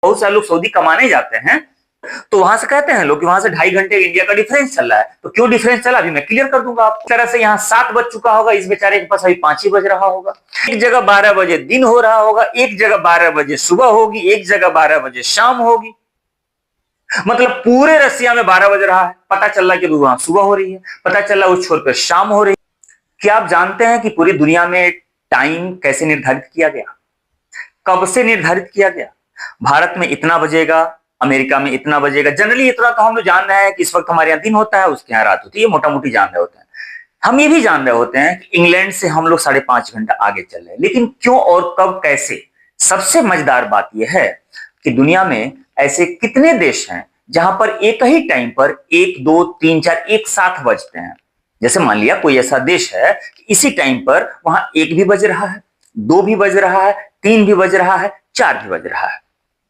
बहुत सारे लोग सऊदी कमाने जाते हैं, तो वहां से कहते हैं लोग कि वहां से 2.5 घंटे इंडिया का डिफरेंस चल रहा है। तो क्यों डिफरेंस चला अभी मैं क्लियर कर दूंगा आपको। तरह से यहाँ 7 बज चुका होगा, इस बेचारे के पास अभी 5 ही बज रहा होगा। एक जगह 12 बजे दिन हो रहा होगा, एक जगह 12 बजे सुबह होगी, एक जगह 12 बजे शाम होगी। मतलब पूरे रसिया में 12 बज रहा है, पता चल रहा है कि वहां सुबह हो रही है, पता चल रहा है उस छोर पर शाम हो रही है। क्या आप जानते हैं कि पूरी दुनिया में टाइम कैसे निर्धारित किया गया, कब से निर्धारित किया गया? भारत में इतना बजेगा, अमेरिका में इतना बजेगा। जनरली इतना तो हम लोग जान रहे हैं कि इस वक्त हमारे यहाँ दिन होता है, उसके यहाँ रात होती है, मोटा मोटी जान रहे होते हैं। हम ये भी जान रहे होते हैं कि इंग्लैंड से हम लोग 5.5 घंटा आगे चल रहे हैं, लेकिन क्यों और कब कैसे? सबसे मजेदार बात यह है कि दुनिया में ऐसे कितने देश हैं जहां पर एक ही टाइम पर 1, 2, 3, 4 एक साथ बजते हैं। जैसे मान लिया कोई ऐसा देश है कि इसी टाइम पर वहां 1 भी बज रहा है, 2 भी बज रहा है, 3 भी बज रहा है, 4 भी बज रहा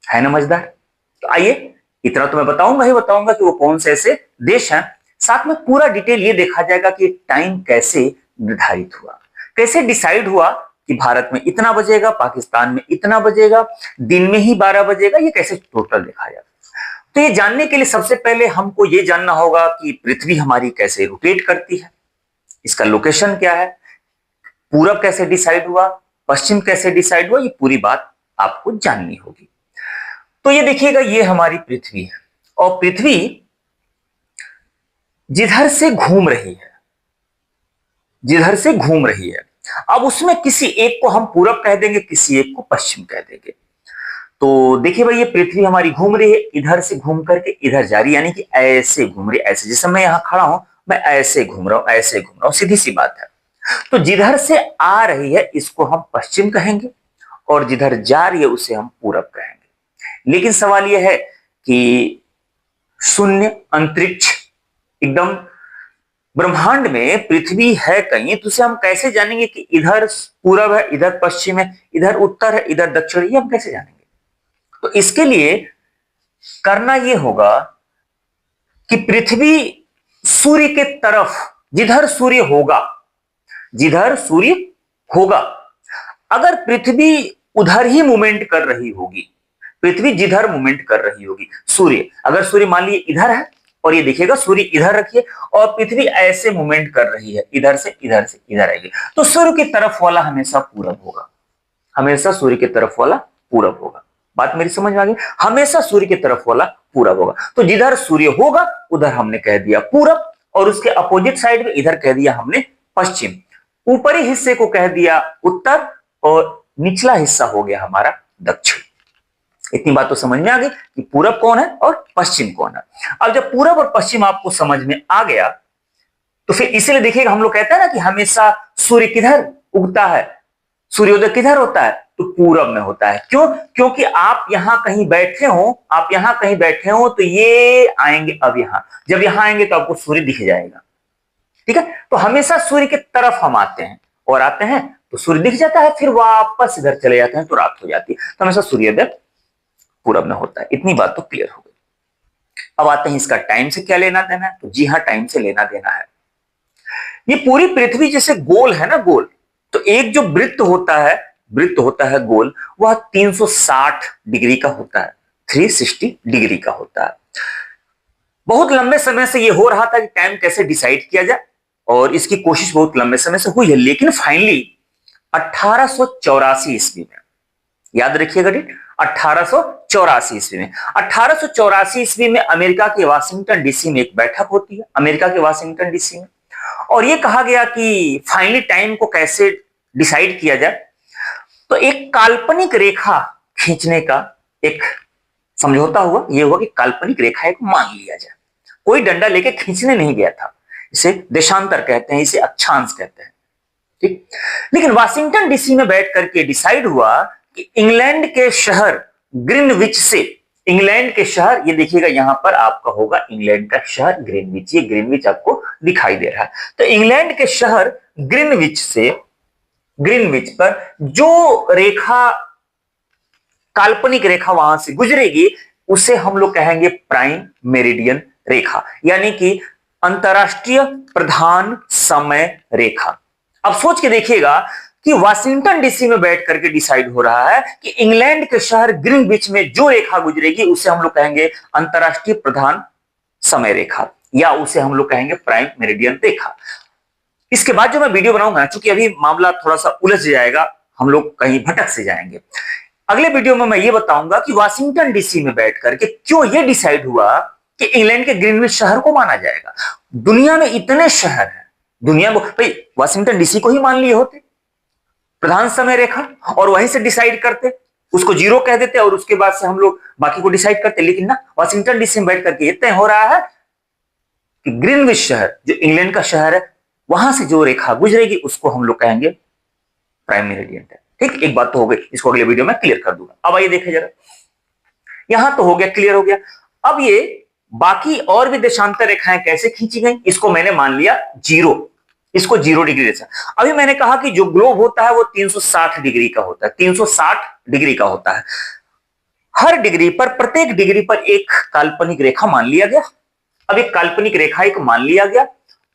है ना मजेदार? तो आइए, इतना तो मैं बताऊंगा ही बताऊंगा कि वो कौन से ऐसे देश हैं, साथ में पूरा डिटेल ये देखा जाएगा कि टाइम कैसे निर्धारित हुआ, कैसे डिसाइड हुआ कि भारत में इतना बजेगा, पाकिस्तान में इतना बजेगा, दिन में ही 12 बजेगा, ये कैसे टोटल देखा जाएगा। तो ये जानने के लिए सबसे पहले हमको ये जानना होगा कि पृथ्वी हमारी कैसे रोटेट करती है, इसका लोकेशन क्या है, पूरब कैसे डिसाइड हुआ, पश्चिम कैसे डिसाइड हुआ, ये पूरी बात आपको जाननी होगी। तो ये देखिएगा, ये हमारी पृथ्वी है और पृथ्वी जिधर से घूम रही है, जिधर से घूम रही है, अब उसमें किसी एक को हम पूरब कह देंगे, किसी एक को पश्चिम कह देंगे। तो देखिए भाई, ये पृथ्वी हमारी घूम रही है, इधर से घूम करके इधर जा रही है, यानी कि ऐसे घूम रही है, ऐसे। जैसे मैं यहां खड़ा हूं, मैं ऐसे घूम रहा हूं, ऐसे घूम रहा हूं, सीधी सी बात है। तो जिधर से आ रही है इसको हम पश्चिम कहेंगे और जिधर जा रही है उसे हम पूरब कहेंगे। लेकिन सवाल यह है कि शून्य अंतरिक्ष, एकदम ब्रह्मांड में पृथ्वी है कहीं, तो उसे हम कैसे जानेंगे कि इधर पूरब है, इधर पश्चिम है, इधर उत्तर है, इधर दक्षिण है? ये हम कैसे जानेंगे? तो इसके लिए करना यह होगा कि पृथ्वी सूर्य के तरफ, जिधर सूर्य होगा, जिधर सूर्य होगा, अगर पृथ्वी उधर ही मूवमेंट कर रही होगी, पृथ्वी जिधर मूवमेंट कर रही होगी, सूर्य अगर सूर्य मान लीजिए इधर है और ये देखिएगा सूर्य इधर रखिए और पृथ्वी ऐसे मूवमेंट कर रही है, इधर से इधर आएगी, तो सूर्य की तरफ वाला हमेशा पूरब होगा, हमेशा सूर्य की तरफ वाला पूरब होगा। बात मेरी समझ में आ गई? हमेशा सूर्य की तरफ वाला पूरब होगा। तो जिधर सूर्य होगा उधर हमने कह दिया पूरब और उसके अपोजिट साइड में इधर कह दिया हमने पश्चिम। ऊपरी हिस्से को कह दिया उत्तर और निचला हिस्सा हो गया हमारा दक्षिण। इतनी बात तो समझ में आ गई कि पूरब कौन है और पश्चिम कौन है। अब जब पूरब और पश्चिम आपको समझ में आ गया तो फिर इसीलिए देखिएगा हम लोग कहते हैं ना कि हमेशा सूर्य किधर उगता है, सूर्योदय किधर होता है, तो पूरब में होता है। क्यों? क्योंकि आप यहां कहीं बैठे हो, आप यहां कहीं बैठे हो तो ये आएंगे, अब यहां जब यहां आएंगे तो आपको सूर्य दिख जाएगा, ठीक है? तो हमेशा सूर्य की तरफ हम आते हैं और आते हैं तो सूर्य दिख जाता है, फिर वापस इधर चले जाते हैं तो रात हो जाती है। तो हमेशा सूर्योदय पूरब में होता है। इतनी बात तो क्लियर हो गई। अब आते हैं इसका टाइम से क्या लेना देना है। तो जी हाँ, टाइम से लेना देना है। ये पूरी पृथ्वी जैसे गोल है ना, गोल, तो एक जो वृत्त होता है गोल, वह 360 डिग्री का होता है, 360 डिग्री का होता है। बहुत लंबे समय से यह हो रहा था कि टाइम कैसे डिसाइड किया जाए और इसकी कोशिश बहुत लंबे समय से हुई है, लेकिन फाइनली 1884 ईस्वी में, याद रखिएगा डेट, 1884 ईस्वी में, 1884 ईस्वी में अमेरिका के वाशिंगटन डीसी में एक बैठक होती है, अमेरिका के वाशिंगटन डीसी में, और यह कहा गया कि फाइनली टाइम को कैसे डिसाइड किया जाए। तो एक काल्पनिक रेखा खींचने का एक समझौता हुआ। यह हुआ कि काल्पनिक रेखा एक मान लिया जाए। कोई डंडा लेके खींचने नहीं गया था, इसे देशांतर कहते हैं, इसे अक्षांश कहते हैं, ठीक। लेकिन वाशिंगटन डीसी में बैठ करके डिसाइड हुआ कि इंग्लैंड के शहर ग्रीनविच से, इंग्लैंड के शहर, ये देखिएगा यहां पर आपका होगा इंग्लैंड का शहर ग्रीनविच, ये ग्रीनविच आपको दिखाई दे रहा है। तो इंग्लैंड के शहर ग्रीनविच से, ग्रीनविच पर जो रेखा, काल्पनिक रेखा वहां से गुजरेगी उसे हम लोग कहेंगे प्राइम मेरिडियन रेखा, यानी कि अंतरराष्ट्रीय प्रधान समय रेखा। अब सोच के देखिएगा कि वाशिंगटन डीसी में बैठ करके डिसाइड हो रहा है कि इंग्लैंड के शहर ग्रीनविच में जो रेखा गुजरेगी उसे हम लोग कहेंगे अंतरराष्ट्रीय प्रधान समय रेखा, या उसे हम लोग कहेंगे प्राइम मेरिडियन रेखा। इसके बाद जो मैं वीडियो बनाऊंगा, चूंकि अभी मामला थोड़ा सा उलझ जाएगा, हम लोग कहीं भटक से जाएंगे, अगले वीडियो में मैं ये बताऊंगा कि वाशिंगटन डीसी में बैठ करके क्यों ये डिसाइड हुआ कि इंग्लैंड के ग्रीनविच शहर को माना जाएगा। दुनिया में इतने शहर हैं, दुनिया में भाई वाशिंगटन डीसी को ही मान लिए होते प्रधान समय रेखा और वहीं से डिसाइड करते, उसको जीरो कह देते और उसके बाद से हम लोग बाकी को डिसाइड करते, लेकिन ना वाशिंगटन डीसी में बैठ करके ये तय हो रहा है कि ग्रीनविच शहर जो इंग्लैंड का शहर है वहां से जो रेखा गुजरेगी उसको हम लोग कहेंगे प्राइम मेरिडियन। ठीक, एक बात तो हो गई, इसको अगले वीडियो में क्लियर कर दूंगा। अब आइए देखें जरा, यहां तो हो गया, क्लियर हो गया। अब ये बाकी और भी देशांतर रेखाएं कैसे खींची गई, इसको मैंने मान लिया जीरो, इसको 0 डिग्री रेखा। अभी मैंने कहा कि जो ग्लोब होता है वो 360 डिग्री का होता है, 360 डिग्री का होता है। हर डिग्री पर, प्रत्येक डिग्री पर एक काल्पनिक रेखा मान लिया गया। अब एक काल्पनिक रेखा एक मान लिया गया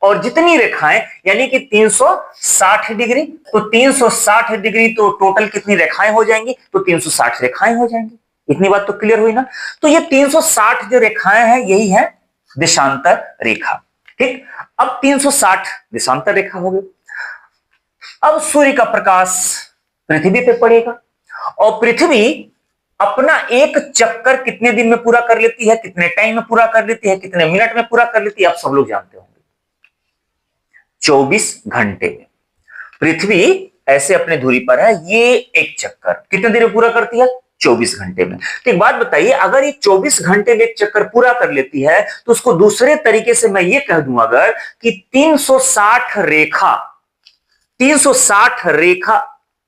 और जितनी रेखाएं यानी कि 360 डिग्री, तो 360 डिग्री तो टोटल कितनी रेखाएं हो जाएंगी, तो 360 रेखाएं हो जाएंगी। इतनी बात तो क्लियर हुई ना। तो ये 360 जो रेखाएं हैं यही है देशांतर रेखा। ठीक, अब 360 देशांतर रेखा हो गई। अब सूर्य का प्रकाश पृथ्वी पे पड़ेगा और पृथ्वी अपना एक चक्कर कितने दिन में पूरा कर लेती है, कितने टाइम में पूरा कर लेती है, कितने मिनट में पूरा कर लेती है, आप सब लोग जानते होंगे, 24 घंटे में। पृथ्वी ऐसे अपने धुरी पर है, ये एक चक्कर कितने देर में पूरा करती है, 24 घंटे में। तो एक बात बताइए, अगर ये 24 घंटे में एक चक्कर पूरा कर लेती है तो उसको दूसरे तरीके से मैं ये कह दूं अगर कि 360 रेखा, 360 रेखा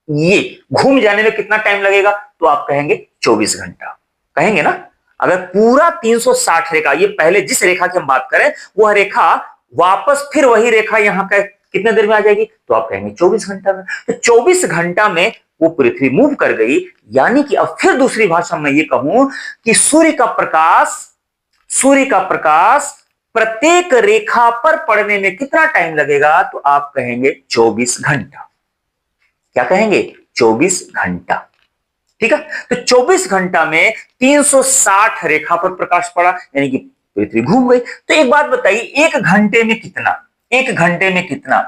ये घूम जाने में कितना टाइम लगेगा, तो आप कहेंगे 24 घंटा, कहेंगे ना। अगर पूरा 360 रेखा, ये पहले जिस रेखा की हम बात करें वह रेखा वापस फिर वही रेखा यहां का कितने देर में आ जाएगी, तो आप कहेंगे 24 घंटा में। तो 24 घंटा में वो पृथ्वी मूव कर गई, यानी कि अब फिर दूसरी भाषा में ये कहूं कि सूर्य का प्रकाश प्रत्येक रेखा पर पड़ने में कितना टाइम लगेगा, तो आप कहेंगे 24 घंटा। क्या कहेंगे, 24 घंटा। ठीक है, तो 24 घंटा में 360 रेखा पर प्रकाश पड़ा, यानी कि पृथ्वी घूम गई। तो एक बात बताइए, एक घंटे में कितना, एक घंटे में कितना,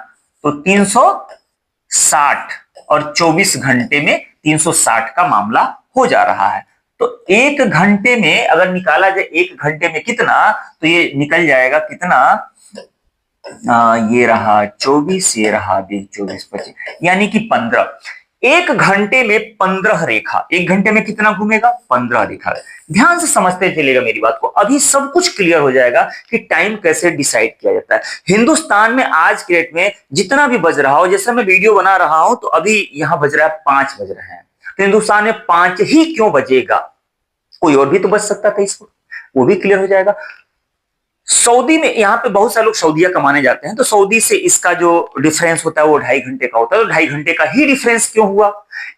तो 360 और 24 घंटे में 360 का मामला हो जा रहा है। तो एक घंटे में अगर निकाला जाए एक घंटे में कितना, तो ये निकल जाएगा कितना, ये रहा 24, ये रहा 24, 25, यानी कि 15। एक घंटे में 15 रेखा, एक घंटे में कितना घूमेगा, 15 रेखा। ध्यान से समझते चलेगा मेरी बात को, अभी सब कुछ क्लियर हो जाएगा कि टाइम कैसे डिसाइड किया जाता है। हिंदुस्तान में आज के डेट में जितना भी बज रहा हो, जैसे मैं वीडियो बना रहा हूं तो अभी यहां बज रहा है 5 बज रहे हैं, तो हिंदुस्तान में 5 ही क्यों बजेगा, कोई और भी तो बज सकता था इसको, वो भी क्लियर हो जाएगा। सऊदी में, यहाँ पे बहुत सारे लोग सऊदीया कमाने जाते हैं, तो सऊदी से इसका जो डिफरेंस होता है वो 2.5 घंटे का होता है। तो 2.5 घंटे का ही डिफरेंस क्यों हुआ,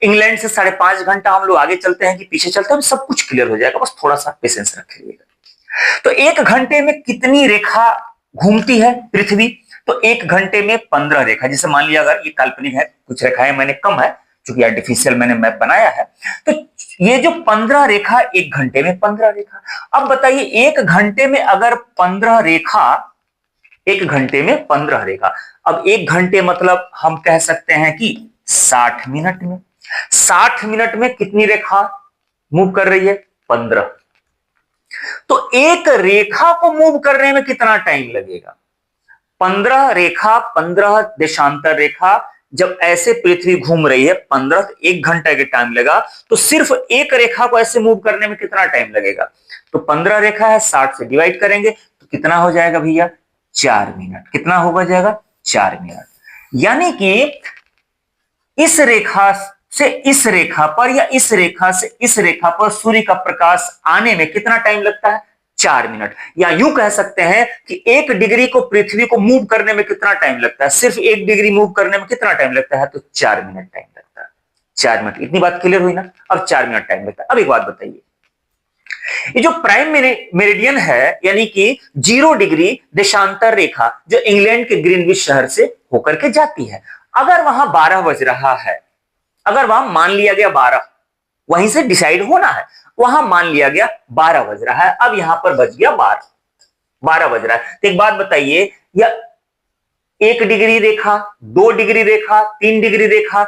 इंग्लैंड से 5.5 घंटा हम लोग आगे चलते हैं कि पीछे चलते हैं, सब कुछ क्लियर हो जाएगा, बस थोड़ा सा पेशेंस रखिएगा। तो एक घंटे में कितनी रेखा घूमती है पृथ्वी, तो एक घंटे में 15 रेखा। जैसे मान लिया अगर ये काल्पनिक है, कुछ रेखाएं मैंने कम है क्योंकि आर्टिफिशियल मैंने मैप बनाया है, तो ये जो 15 रेखा, एक घंटे में 15 रेखा। अब बताइए एक घंटे में अगर 15 रेखा, एक घंटे में 15 रेखा, अब एक घंटे मतलब हम कह सकते हैं कि 60 मिनट में, 60 मिनट में कितनी रेखा मूव कर रही है, 15। तो एक रेखा को मूव करने में कितना टाइम लगेगा, 15 रेखा, 15 देशांतर रेखा जब ऐसे पृथ्वी घूम रही है 15, तो 1 घंटा के टाइम लगा। तो सिर्फ एक रेखा को ऐसे मूव करने में कितना टाइम लगेगा, तो 15 रेखा है, 60 से डिवाइड करेंगे तो कितना हो जाएगा भैया, 4 मिनट। कितना होगा जाएगा, 4 मिनट। यानी कि इस रेखा से इस रेखा पर या इस रेखा से इस रेखा पर सूर्य का प्रकाश आने में कितना टाइम लगता है, 4 मिनट। या यूं कह सकते हैं कि 1 डिग्री को पृथ्वी को मूव करने में कितना टाइम लगता है, सिर्फ 1 डिग्री मूव करने में कितना टाइम लगता है, तो 4 मिनट टाइम लगता है, 4 मिनट। इतनी बात क्लियर हुई ना। अब 4 मिनट टाइम लगता है। अब एक बात बताइए, ये जो प्राइम मेरिडियन है यानी कि 0 डिग्री देशांतर रेखा जो इंग्लैंड के ग्रीनविच शहर से होकर के जाती है, अगर वहां 12 बज रहा है, अगर वहां मान लिया गया 12, वहीं से डिसाइड होना है, वहां मान लिया गया 12 बज रहा है, अब यहां पर बज गया 12 बज रहा है। तो एक बात बताइए, या 1 डिग्री रेखा, 2 डिग्री रेखा, 3 डिग्री रेखा,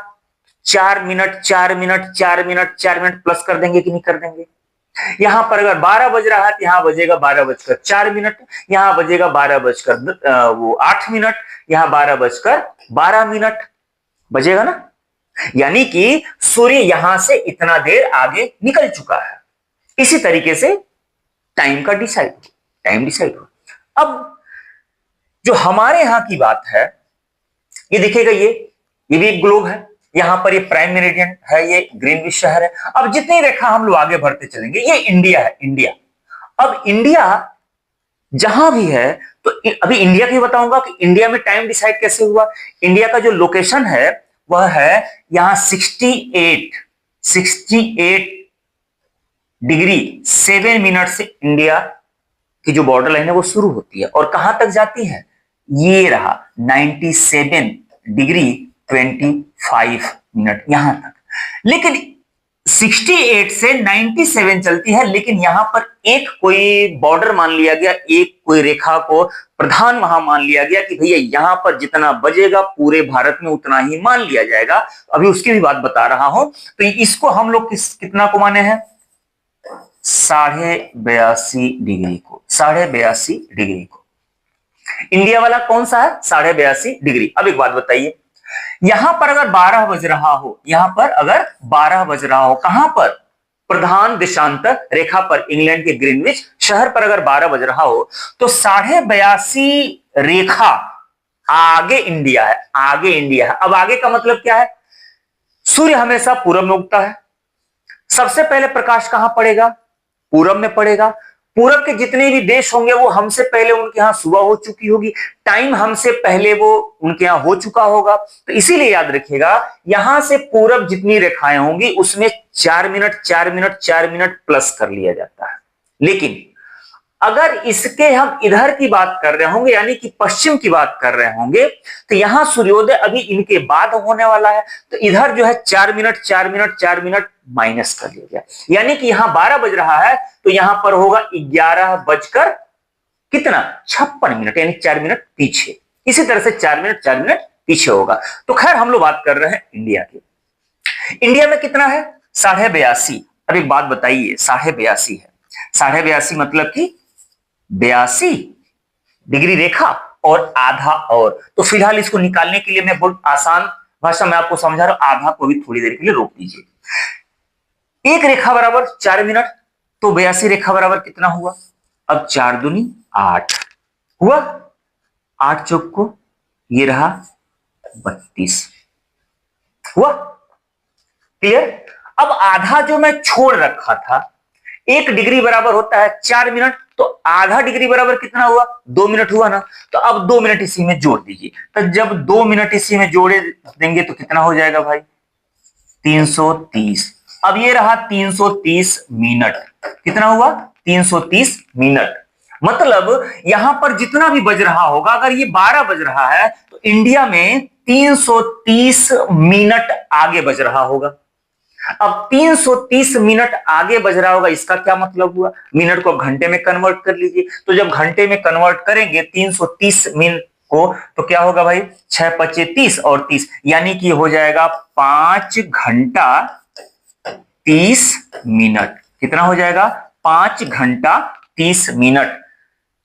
4 minute 4 minute 4 minute 4 minute plus कर देंगे कि नहीं कर देंगे? यहां पर अगर 12 बज रहा है तो यहां बजेगा 12 बजकर 4 मिनट, यहां बजेगा 12 बजकर 8 मिनट, यहां 12 बजकर 12 मिनट बजेगा ना। यानी कि सूर्य यहां से इतना देर आगे निकल चुका है। इसी तरीके से टाइम डिसाइड हो। अब जो हमारे यहां की बात है, ये देखिएगा, ये भी एक ग्लोब है, यहां पर ये प्राइम मेरिडियन है, ये ग्रीनविच शहर है। अब जितनी रेखा हम लोग आगे बढ़ते चलेंगे, ये इंडिया है, इंडिया। अब इंडिया जहां भी है, तो अभी इंडिया की बताऊंगा कि इंडिया में टाइम डिसाइड कैसे हुआ। इंडिया का जो लोकेशन है वह है यहां 68 डिग्री 7 मिनट से इंडिया की जो बॉर्डर लाइन है वो शुरू होती है और कहां तक जाती है, ये रहा 97 डिग्री 25 मिनट यहां तक। लेकिन 68 से 97 चलती है, लेकिन यहां पर एक कोई बॉर्डर मान लिया गया, एक कोई रेखा को प्रधान वहां मान लिया गया कि भैया यहां पर जितना बजेगा पूरे भारत में उतना ही मान लिया जाएगा। अभी उसकी भी बात बता रहा हूं। तो इसको हम लोग कितना को माने हैं, 82.5 डिग्री को, 82.5 डिग्री को। इंडिया वाला कौन सा है, 82.5 डिग्री। अब एक बात बताइए, यहां पर अगर 12 बज रहा हो, यहां पर अगर 12 बज रहा हो, कहां पर, प्रधान देशांतर रेखा पर, इंग्लैंड के ग्रीनविच शहर पर अगर 12 बज रहा हो, तो 82.5 रेखा आगे इंडिया है, आगे इंडिया है। अब आगे का मतलब क्या है, सूर्य हमेशा पूरब में उगता है, सबसे पहले प्रकाश कहां पड़ेगा, पूरब में पड़ेगा। पूरब के जितने भी देश होंगे वो हमसे पहले उनके यहां सुबह हो चुकी होगी, टाइम हमसे पहले वो उनके यहां हो चुका होगा। तो इसीलिए याद रखिएगा, यहां से पूरब जितनी रेखाएं होंगी उसमें 4 मिनट 4 मिनट 4 मिनट प्लस कर लिया जाता है। लेकिन अगर इसके हम इधर की बात कर रहे होंगे, यानी कि पश्चिम की बात कर रहे होंगे, तो यहां सूर्योदय अभी इनके बाद होने वाला है, तो इधर जो है 4 मिनट 4 मिनट 4 मिनट माइनस कर लिया गया। यानी कि यहां 12 बज रहा है तो यहां पर होगा 11 बजकर कितना, 56 मिनट, यानी 4 मिनट पीछे। इसी तरह से 4 मिनट 4 मिनट पीछे होगा। तो खैर हम लोग बात कर रहे हैं इंडिया की। इंडिया में कितना है, 82.5। अब एक बात बताइए, 82.5 है, 82.5 मतलब कि 82 डिग्री रेखा और आधा। और तो फिलहाल इसको निकालने के लिए मैं बहुत आसान भाषा में आपको समझा रहा हूं, आधा को भी थोड़ी देर के लिए रोक दीजिए। एक रेखा बराबर 4 मिनट, तो 82 रेखा बराबर कितना हुआ, अब 4 दूनी 8 हुआ, 8 चौक को ये रहा 32 हुआ, क्लियर। अब आधा जो मैं छोड़ रखा था, 1 डिग्री बराबर होता है 4 मिनट, तो आधा डिग्री बराबर कितना हुआ, 2 मिनट हुआ ना। तो अब 2 मिनट इसी में जोड़ दीजिए। तो जब 2 मिनट इसी में जोड़े देंगे तो कितना हो जाएगा भाई, 330। अब ये रहा 330 मिनट, कितना हुआ, 330 मिनट। मतलब यहां पर जितना भी बज रहा होगा, अगर ये 12 बज रहा है तो इंडिया में 330 मिनट आगे बज रहा होगा। अब 330 मिनट आगे बज रहा होगा, इसका क्या मतलब हुआ, मिनट को घंटे में कन्वर्ट कर लीजिए। तो जब घंटे में कन्वर्ट करेंगे 330 मिनट को, तो क्या होगा भाई, 6 पचे 30 और 30, यानी कि हो जाएगा 5 घंटा 30 मिनट। कितना हो जाएगा, 5 घंटा 30 मिनट।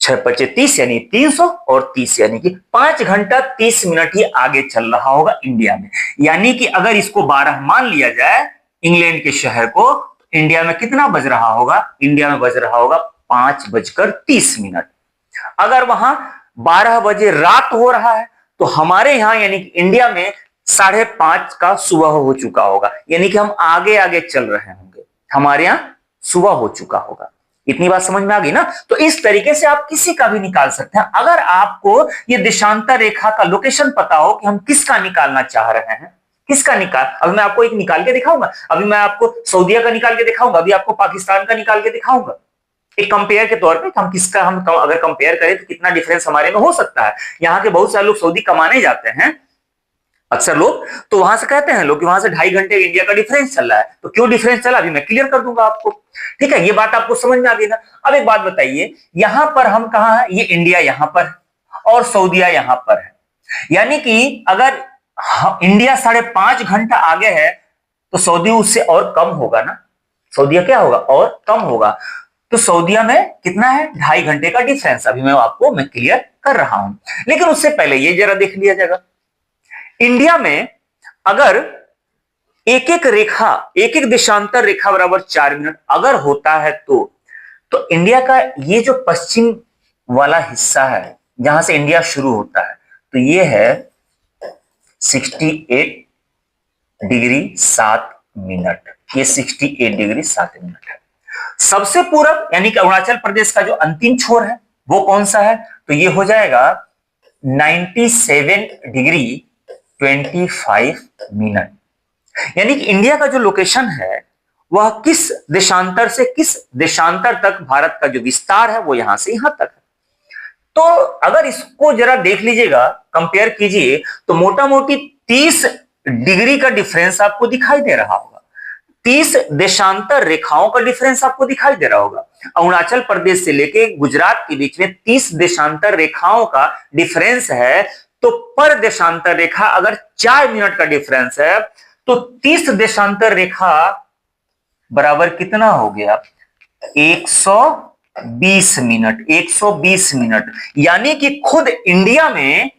6 पचे 30 यानी 300 और 30 यानी कि 5 घंटा 30 मिनट ही आगे चल रहा होगा इंडिया में। यानी कि अगर इसको 12 मान लिया जाए इंग्लैंड के शहर को, तो इंडिया में कितना बज रहा होगा, इंडिया में बज रहा होगा 5:30। अगर वहां 12 बजे रात हो रहा है तो हमारे यहां यानी कि इंडिया में 5:30 का सुबह हो चुका होगा, यानी कि हम आगे आगे चल रहे होंगे, हमारे यहां सुबह हो चुका होगा। इतनी बात समझ में आ गई ना। तो इस तरीके से आप किसी का भी निकाल सकते हैं। अगर आपको ये देशांतर रेखा का लोकेशन पता हो कि हम किसका निकालना चाह रहे हैं, किसका निकाल, अभी मैं आपको एक निकाल के दिखाऊंगा, अभी मैं आपको सऊदीया का निकाल के दिखाऊंगा, अभी आपको पाकिस्तान का निकाल के दिखाऊंगा, एक कंपेयर के तौर पे हम किसका, हम अगर कंपेयर करें तो कितना डिफरेंस हमारे में हो सकता है। यहाँ के बहुत सारे लोग सऊदी कमाने जाते हैं, अक्सर लोग तो वहां से कहते हैं लोग कि वहां से 2.5 घंटे इंडिया का डिफरेंस चल रहा है, तो क्यों डिफरेंस चला अभी मैं क्लियर कर दूंगा आपको। ठीक है, ये बात आपको समझ में आ गई ना। अब एक बात बताइए, यहां पर हम कहां है, ये इंडिया यहां पर है और सऊदीया यहां पर है, यानी कि अगर इंडिया 5.5 घंटा आगे है तो सऊदी उससे और कम होगा ना, सऊदीया क्या होगा और कम होगा। तो सऊदीया में कितना है, 2.5 घंटे का डिफरेंस, अभी मैं क्लियर कर रहा हूं। लेकिन उससे पहले ये जरा देख लिया जाएगा, इंडिया में अगर एक एक रेखा, एक एक देशांतर रेखा बराबर 4 मिनट अगर होता है तो इंडिया का ये जो पश्चिम वाला हिस्सा है जहां से इंडिया शुरू होता है, तो ये है 68 डिग्री 7 मिनट, ये 68 डिग्री 7 मिनट है। सबसे पूरब यानी कि अरुणाचल प्रदेश का जो अंतिम छोर है वो कौन सा है, तो ये हो जाएगा 97 डिग्री 25 मिनट। यानी कि इंडिया का जो लोकेशन है वह किस देशांतर से किस देशांतर तक भारत का जो विस्तार है वो यहां से यहां तक है। तो अगर इसको जरा देख लीजिएगा, कंपेयर कीजिए, तो मोटा मोटी 30 डिग्री का डिफरेंस आपको दिखाई दे रहा होगा, 30 देशांतर रेखाओं का डिफरेंस आपको दिखाई दे रहा होगा। अरुणाचल प्रदेश से लेके गुजरात के बीच में 30 देशांतर रेखाओं का डिफरेंस है, तो पर देशांतर रेखा अगर 4 मिनट का डिफरेंस है तो 30 देशांतर रेखा बराबर कितना हो गया, 120 मिनट, 120 मिनट। यानी कि खुद इंडिया में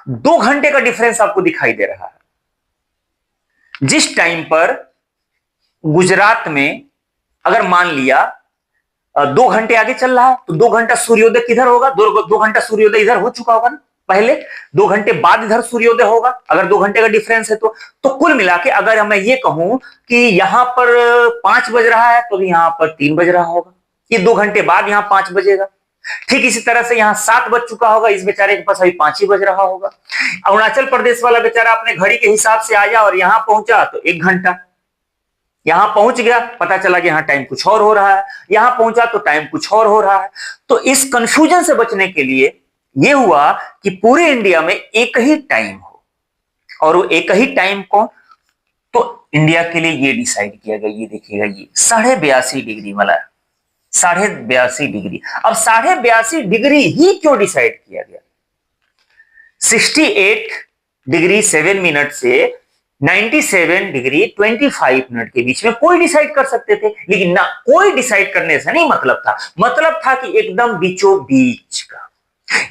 2 घंटे का डिफरेंस आपको दिखाई दे रहा है। जिस टाइम पर गुजरात में अगर मान लिया 2 घंटे आगे चल रहा है तो 2 घंटा सूर्योदय किधर होगा, 2 घंटा सूर्योदय इधर हो चुका होगा ना पहले, 2 घंटे बाद इधर सूर्योदय होगा अगर 2 घंटे का डिफरेंस है तो कुल मिला के अगर मैं ये कहूं कि यहां पर 5 बज रहा है तो यहां पर 3 बज रहा होगा, ये 2 घंटे बाद यहां 5 बजेगा। ठीक इसी तरह से यहां 7 बज चुका होगा, इस बेचारे के पास अभी 5 ही बज रहा होगा। अरुणाचल प्रदेश वाला बेचारा अपने घड़ी के हिसाब से आया और यहां पहुंचा तो 1 घंटा, यहां पहुंच गया पता चला कि यहां टाइम कुछ और हो रहा है, यहां पहुंचा तो टाइम कुछ और हो रहा है। तो इस कंफ्यूजन से बचने के लिए यह हुआ कि पूरे इंडिया में एक ही टाइम हो, और वो एक ही टाइम को तो इंडिया के लिए ये डिसाइड किया गया, ये देखिएगा ये 82.5 डिग्री वाला, 82.5 डिग्री। अब 82.5 डिग्री ही क्यों डिसाइड किया गया, 68 डिग्री 7 मिनट से 97 डिग्री 25 मिनट के बीच में कोई डिसाइड कर सकते थे, लेकिन ना, कोई डिसाइड करने से नहीं मतलब था कि एकदम बीचों बीच का,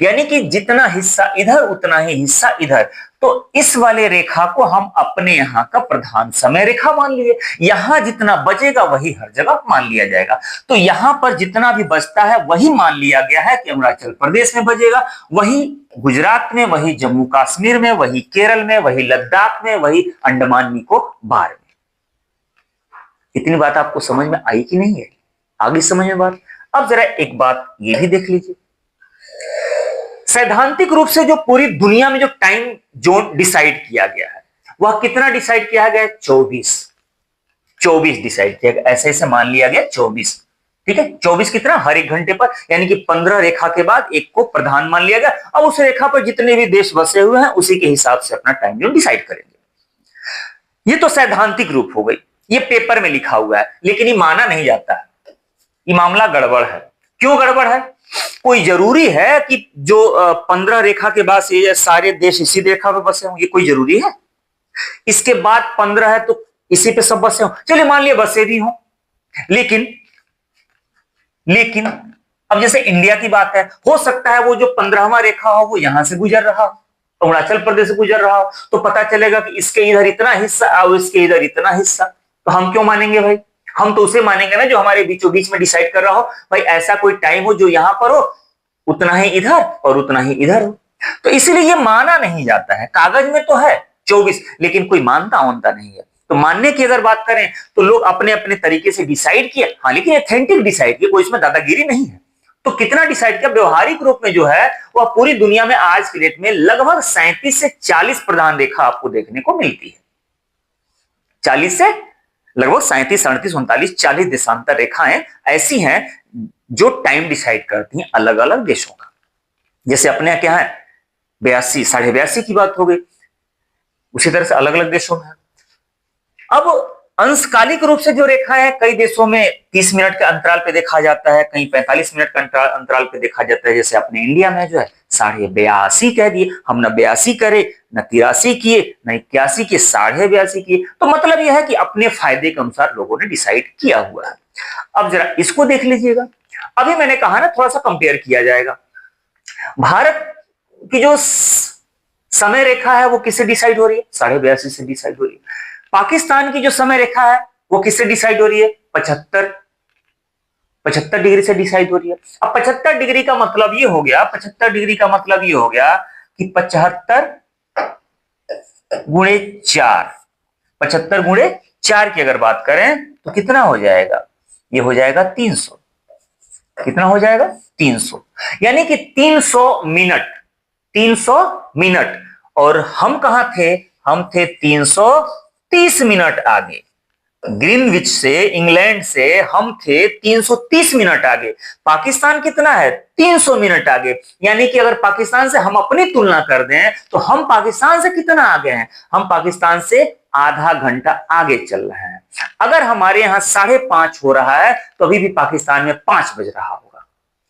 यानी कि जितना हिस्सा इधर उतना ही हिस्सा इधर। तो इस वाले रेखा को हम अपने यहां का प्रधान समय रेखा मान लिए, यहां जितना बचेगा वही हर जगह मान लिया जाएगा। तो यहां पर जितना भी बचता है वही मान लिया गया है कि अरुणाचल प्रदेश में बचेगा, वही गुजरात में, वही जम्मू कश्मीर में, वही केरल में, वही लद्दाख में, वही अंडमान निकोबार में। इतनी बात आपको समझ में आई कि नहीं है, आगे समझ में बात। अब जरा एक बात ये भी देख लीजिए, सैद्धांतिक रूप से जो पूरी दुनिया में जो टाइम जोन डिसाइड किया गया है वह कितना डिसाइड किया गया है, 24 डिसाइड किया गया, ऐसे ऐसे मान लिया गया 24। ठीक है, 24 कितना, हर 1 घंटे पर, यानी कि 15 रेखा के बाद एक को प्रधान मान लिया गया। अब उस रेखा पर जितने भी देश बसे हुए हैं उसी के हिसाब से अपना टाइम जोन डिसाइड करेंगे। ये तो सैद्धांतिक रूप हो गई, ये पेपर में लिखा हुआ है, लेकिन ये माना नहीं जाता है, ये मामला गड़बड़ है। क्यों गड़बड़ है, कोई जरूरी है कि जो 15 रेखा के बाद से ये सारे देश इसी रेखा पे बसे हों, ये कोई जरूरी है, इसके बाद 15 है तो इसी पे सब बसे हों, चलिए मान लिया बसे भी हों, लेकिन अब जैसे इंडिया की बात है, हो सकता है वो जो 15वां रेखा हो वो यहां से गुजर रहा हो, अरुणाचल प्रदेश से गुजर रहा हो, तो पता चलेगा कि इसके इधर इतना हिस्सा और इसके इधर इतना हिस्सा, तो हम क्यों मानेंगे भाई, हम तो उसे मानेंगे ना जो हमारे बीचों बीच में डिसाइड कर रहा हो, भाई ऐसा कोई टाइम हो जो यहां पर हो उतना ही इधर और उतना ही इधर हो। तो इसलिए ये माना नहीं जाता है, कागज में तो है 24, लेकिन कोई मानता नहीं है। तो मानने की अगर बात करें तो लोग अपने अपने तरीके से डिसाइड किया, हाँ, लेकिन एथेंटिक डिसाइड किया, कोई इसमें दादागिरी नहीं है। तो कितना डिसाइड किया, व्यवहारिक रूप में जो है वह पूरी दुनिया में आज की डेट में लगभग 37 से 40 प्रधान रेखा आपको देखने को मिलती है, 40 से लगभग 37, 38, 39, 40 देशांतर रेखाएं ऐसी हैं जो टाइम डिसाइड करती हैं अलग अलग देशों का। जैसे अपने क्या है 82, 82.5 की बात हो गई, उसी तरह से अलग अलग देशों में है। अब अंशकालिक रूप से जो रेखा है, कई देशों में 30 मिनट के अंतराल पे देखा जाता है, कहीं 45 मिनट के अंतराल पे देखा जाता है। जैसे अपने इंडिया में जो है 82.5 कह दिए, हम न 82 करे, न 83 किए, न 81 किए, 82.5 किए। तो मतलब यह है कि अपने फायदे के अनुसार लोगों ने डिसाइड किया हुआ है। अब जरा इसको देख लीजिएगा। अभी मैंने कहा ना थोड़ा सा कंपेयर किया जाएगा। भारत की जो समय रेखा है वो किससे डिसाइड हो रही है? 82.5 से डिसाइड हो रही है। पाकिस्तान की जो समय रेखा है वो किससे डिसाइड हो रही है? 75 डिग्री से डिसाइड हो रही है। अब 75 डिग्री का मतलब ये हो गया, 75 डिग्री का मतलब ये हो गया कि 75 गुणे 4, 75 गुणे 4 की अगर बात करें तो कितना हो जाएगा? ये हो जाएगा 300। कितना हो जाएगा? 300। यानी कि 300 मिनट, 300 मिनट। और हम कहां थे? हम थे 330 मिनट आगे। ग्रीनविच से, इंग्लैंड से हम थे 330 मिनट आगे। पाकिस्तान कितना है? 300 मिनट आगे। यानी कि अगर पाकिस्तान से हम अपनी तुलना कर दें तो हम पाकिस्तान से कितना आगे हैं? हम पाकिस्तान से आधा घंटा आगे चल रहे हैं। अगर हमारे यहां 5:30 हो रहा है तो अभी भी पाकिस्तान में 5 बज रहा होगा।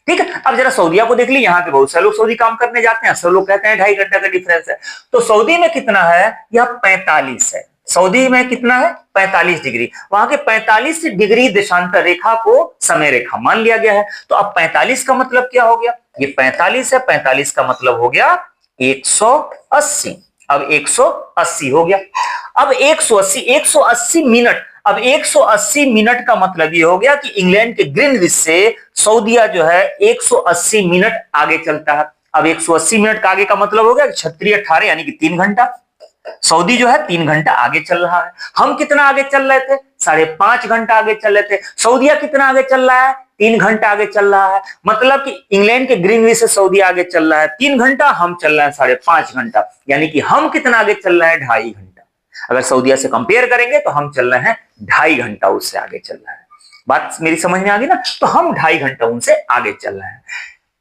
ठीक है। अब जरा सऊदीया को देख ली। यहाँ के बहुत सारे लोग सऊदी काम करने जाते हैं, सब लोग कहते हैं 2.5 घंटे का डिफरेंस है। तो सऊदी में कितना है? यह 45 है। सऊदी में कितना है? 45 डिग्री। वहां के 45 डिग्री देशांतर रेखा को समय रेखा मान लिया गया है। तो अब 45 का मतलब क्या हो गया? ये 45 है, 45 का मतलब हो गया 180। अब 180 हो गया। अब 180 मिनट। अब 180 मिनट का मतलब ये हो गया कि इंग्लैंड के ग्रीनविच से सऊदीया जो है 180 मिनट आगे चलता है। अब 180 मिनट का आगे का मतलब हो गया 36 यानी कि 3 घंटा। सऊदी जो है 3 घंटा आगे चल रहा है। हम कितना आगे चल रहे थे? 5.5 घंटा आगे चल रहे थे। सऊदीया कितना आगे चल रहा है? 3 घंटा आगे चल रहा है। मतलब कि इंग्लैंड के ग्रीनविच से सऊदी आगे चल रहा है 3 घंटा, हम चल रहे हैं 5.5 घंटा। यानी कि हम कितना आगे चल रहे हैं? 2.5 घंटा। अगर सऊदीया से कंपेयर करेंगे तो हम चल रहे हैं 2.5 घंटा उससे आगे चल रहे हैं। बात मेरी समझ में आ गई ना? तो हम 2.5 घंटा उनसे आगे चल रहे हैं।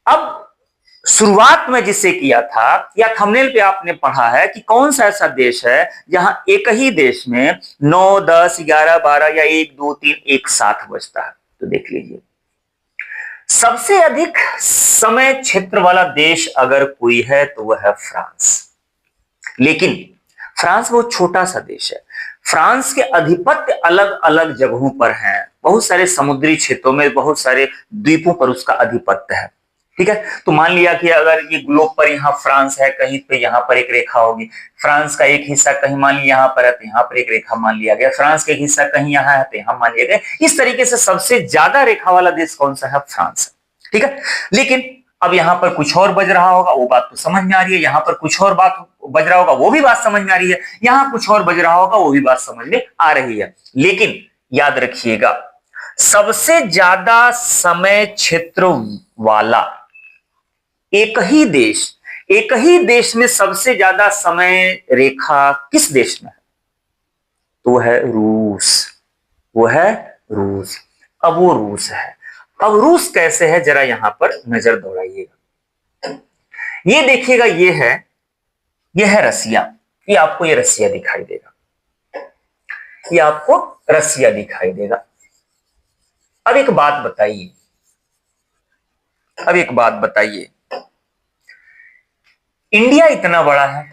अब शुरुआत में जिससे किया था या थंबनेल पे आपने पढ़ा है कि कौन सा ऐसा देश है जहां एक ही देश में 9, 10, 11, 12 या 1, 2, 3 एक साथ बजता है। तो देख लीजिए, सबसे अधिक समय क्षेत्र वाला देश अगर कोई है तो वह है फ्रांस। लेकिन फ्रांस बहुत छोटा सा देश है। फ्रांस के अधिपत्य अलग अलग जगहों पर हैं। बहुत सारे समुद्री क्षेत्रों में, बहुत सारे द्वीपों पर उसका अधिपत्य है। ठीक है। तो मान लिया कि अगर ये ग्लोब पर यहाँ फ्रांस है, कहीं पे यहाँ पर एक रेखा होगी, फ्रांस का एक हिस्सा कहीं मान लिया यहाँ पर है तो यहाँ पर एक रेखा मान लिया गया, फ्रांस का एक हिस्सा कहीं यहाँ है तो यहाँ मान लिया गया। इस तरीके से सबसे ज्यादा रेखा वाला देश कौन सा है? फ्रांस है। ठीक है। लेकिन अब यहां पर कुछ और बज रहा होगा, वो बात तो समझ में आ रही है। यहां पर कुछ और बात बज रहा होगा, वो भी बात समझ में आ रही है। यहां कुछ और बज रहा होगा, वो भी बात समझ में आ रही है। लेकिन याद रखिएगा, सबसे ज्यादा समय क्षेत्र वाला एक ही देश में सबसे ज्यादा समय रेखा किस देश में है? तो है रूस। वो है रूस। अब वो रूस है। अब रूस कैसे है, जरा यहां पर नजर दौड़ाइएगा। ये देखिएगा, ये है रसिया। ये आपको ये रसिया दिखाई देगा। ये आपको रसिया दिखाई देगा। अब एक बात बताइए, इंडिया इतना बड़ा है।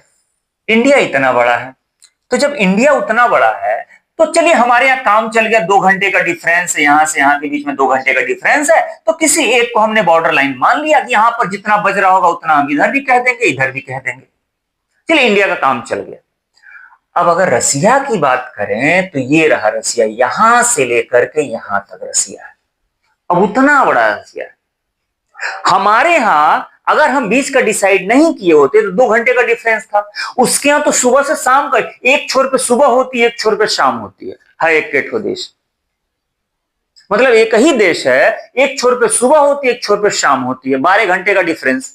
तो जब इंडिया उतना बड़ा है तो चलिए हमारे यहाँ काम चल गया, 2 घंटे का डिफरेंस है, यहां से यहां के बीच में 2 घंटे का डिफरेंस है। तो किसी एक को हमने बॉर्डर लाइन मान लिया कि यहां पर जितना बज रहा होगा उतना हम इधर भी कह देंगे, इधर भी कह देंगे। चलिए इंडिया का काम चल गया। अब अगर रसिया की बात करें तो ये रहा रसिया, यहां से लेकर के यहां तक रसिया है। अब उतना बड़ा रसिया है। हमारे यहां अगर हम बीच का डिसाइड नहीं किए होते तो 2 घंटे का डिफरेंस था। उसके यहां तो सुबह से शाम का, एक छोर पे सुबह होती है, एक छोर पे शाम होती है एक ठो देश। मतलब एक ही देश है, एक छोर पे सुबह होती है, एक छोर पे शाम होती है, 12 घंटे का डिफरेंस।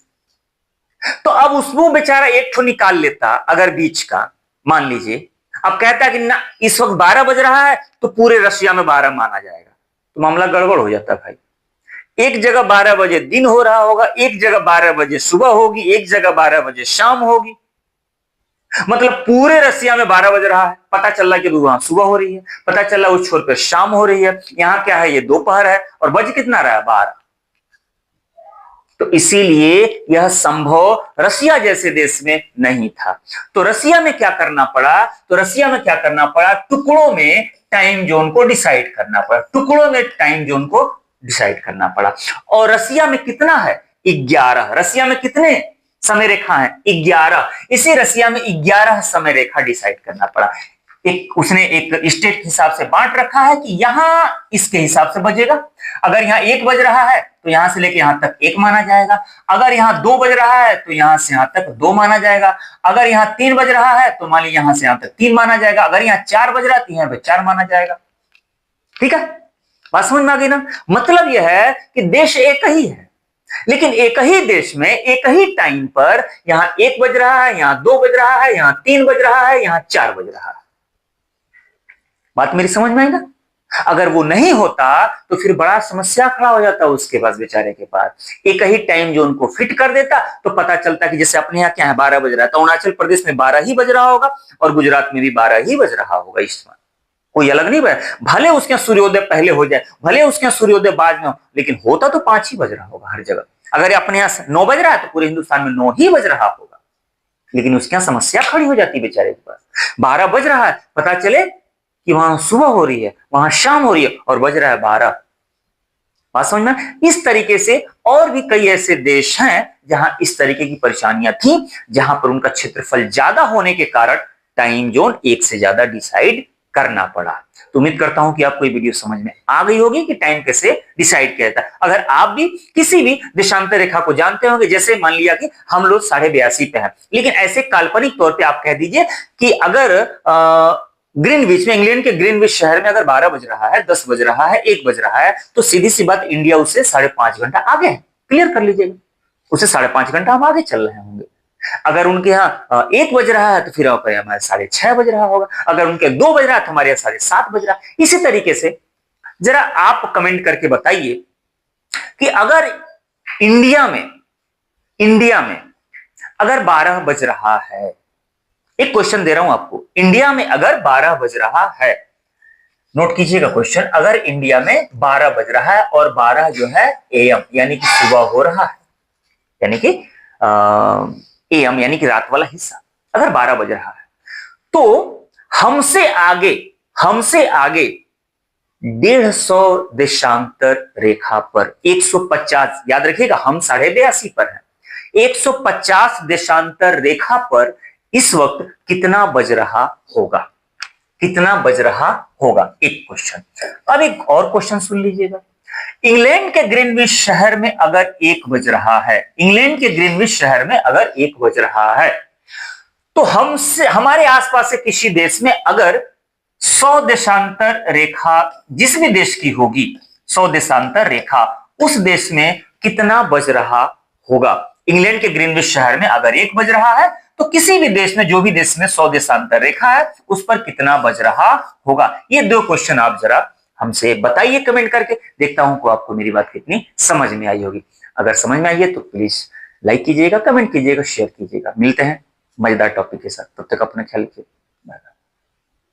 तो अब उसमें बेचारा एक ठो निकाल लेता अगर बीच का, मान लीजिए। अब कहता है कि ना इस वक्त 12 बज रहा है तो पूरे रशिया में 12 माना जाएगा, तो मामला गड़बड़ हो जाता है भाई। एक जगह 12 बजे दिन हो रहा होगा, एक जगह 12 बजे सुबह होगी, एक जगह 12 बजे शाम होगी। मतलब पूरे रसिया में 12 बज रहा है, पता चल रहा है कि वहां सुबह हो रही है, पता चल रहा है उस छोर पे शाम हो रही है, यहाँ क्या है, ये दोपहर है, और बज कितना रहा है, 12। तो इसीलिए यह संभव रसिया जैसे देश में नहीं था। तो रसिया में क्या करना पड़ा, तो रसिया में क्या करना पड़ा, टुकड़ों में टाइम जोन को डिसाइड करना पड़ा, टुकड़ों में टाइम जोन को डिसाइड करना पड़ा। और रसिया में कितना है, 11। रसिया में कितने समय रेखा है, 11। इसी रसिया में 11 समय रेखा डिसाइड करना पड़ा। उसने एक स्टेट के हिसाब से बांट रखा है कि यहां इसके हिसाब से बजेगा। अगर यहाँ 1 बज रहा है तो यहां से लेके यहां तक 1 माना जाएगा। अगर यहाँ 2 बज रहा है तो यहां से यहां तक 2 माना जाएगा। अगर यहाँ 3 बज रहा है तो मान लीजिए यहां से यहां तक 3 माना जाएगा। अगर यहाँ 4 बज रहा है तो यहाँ पे 4 माना जाएगा। ठीक है, बात समझ में आ गई ना। मतलब यह है कि देश एक ही है, लेकिन एक ही देश में एक ही टाइम पर यहां 1 बज रहा है, यहां 2 बज रहा है, यहां 3 बज रहा है, यहां 4 बज रहा है। बात मेरी समझ में आई ना। अगर वो नहीं होता तो फिर बड़ा समस्या खड़ा हो जाता उसके पास, बेचारे के पास। एक ही टाइम जोन को फिट कर देता तो पता चलता कि जैसे अपने यहाँ क्या है 12 बज रहा है, तो अरुणाचल प्रदेश में 12 ही बज रहा होगा और गुजरात में भी 12 ही बज रहा होगा। इस बार कोई अलग नहीं बज, भले उसके सूर्योदय पहले हो जाए, भले उसके सूर्योदय बाद में हो, लेकिन होता तो 5 ही बज रहा होगा हर जगह। अगर अपने यहाँ 9 बज रहा है तो पूरे हिंदुस्तान में 9 ही बज रहा होगा। लेकिन उसके यहाँ समस्या खड़ी हो जाती है बेचारे के पास। 12 बज रहा है, पता चले कि वहां सुबह हो रही है, वहां शाम हो रही है, और बज रहा है 12। बात समझ में। इस तरीके से और भी कई ऐसे देश हैं जहां इस तरीके की परेशानियां थी, जहां पर उनका क्षेत्रफल ज्यादा होने के कारण टाइम जोन एक से ज्यादा डिसाइड करना पड़ा। तो उम्मीद करता हूं कि आपको ये वीडियो समझ में आ गई होगी कि टाइम कैसे डिसाइड किया जाता है। अगर आप भी किसी भी देशांतर रेखा को जानते होंगे, जैसे मान लिया कि हम लोग 82.5 पे हैं, लेकिन ऐसे काल्पनिक तौर पे आप कह दीजिए कि अगर ग्रीनविच में, इंग्लैंड के ग्रीनविच शहर में अगर 12 बज रहा है, 10 बज रहा है, 1 बज रहा है, तो सीधी सी बात इंडिया उससे 5.5 घंटा आगे है। क्लियर कर लीजिएगा, उससे 5.5 घंटा हम आगे चल रहे होंगे। अगर उनके यहाँ 1 बज रहा है तो फिर हमारे 6:30 बज रहा होगा। अगर उनके 2 बज रहा है तो हमारे यहाँ 7:30 बज रहा है। इसी तरीके से जरा आप कमेंट करके बताइए कि अगर इंडिया में अगर 12 बज रहा है, एक क्वेश्चन दे रहा हूं आपको, इंडिया में अगर 12 बज रहा है, नोट कीजिएगा क्वेश्चन, अगर इंडिया में 12 बज रहा है और 12 जो है एएम यानी कि सुबह हो रहा है, यानी कि एएम यानी कि रात वाला हिस्सा, अगर 12 बज रहा है, तो हमसे आगे 150 देशांतर रेखा पर 150, याद रखिएगा हम 82.5 पर हैं, 150 देशांतर रेखा पर इस वक्त कितना बज रहा होगा, कितना बज रहा होगा, एक क्वेश्चन। अब एक और क्वेश्चन सुन लीजिएगा। इंग्लैंड के ग्रीनविच शहर में अगर 1 बज रहा है, इंग्लैंड के ग्रीनविच शहर में अगर 1 बज रहा है, तो हमसे हमारे आसपास से किसी देश में अगर 100 देशांतर रेखा जिस भी देश की होगी, 100 देशांतर रेखा, उस देश में कितना बज रहा होगा। इंग्लैंड के ग्रीनविच शहर में अगर 1 बज रहा है तो किसी भी देश में, जो भी देश में 100 देशांतर रेखा है, उस पर कितना बज रहा होगा। ये 2 क्वेश्चन आप जरा हमसे बताइए कमेंट करके, देखता हूं कि आपको मेरी बात कितनी समझ में आई होगी। अगर समझ में आई है तो प्लीज लाइक कीजिएगा, कमेंट कीजिएगा, शेयर कीजिएगा। मिलते हैं मजेदार टॉपिक के साथ, तब तक अपना ख्याल रखिए।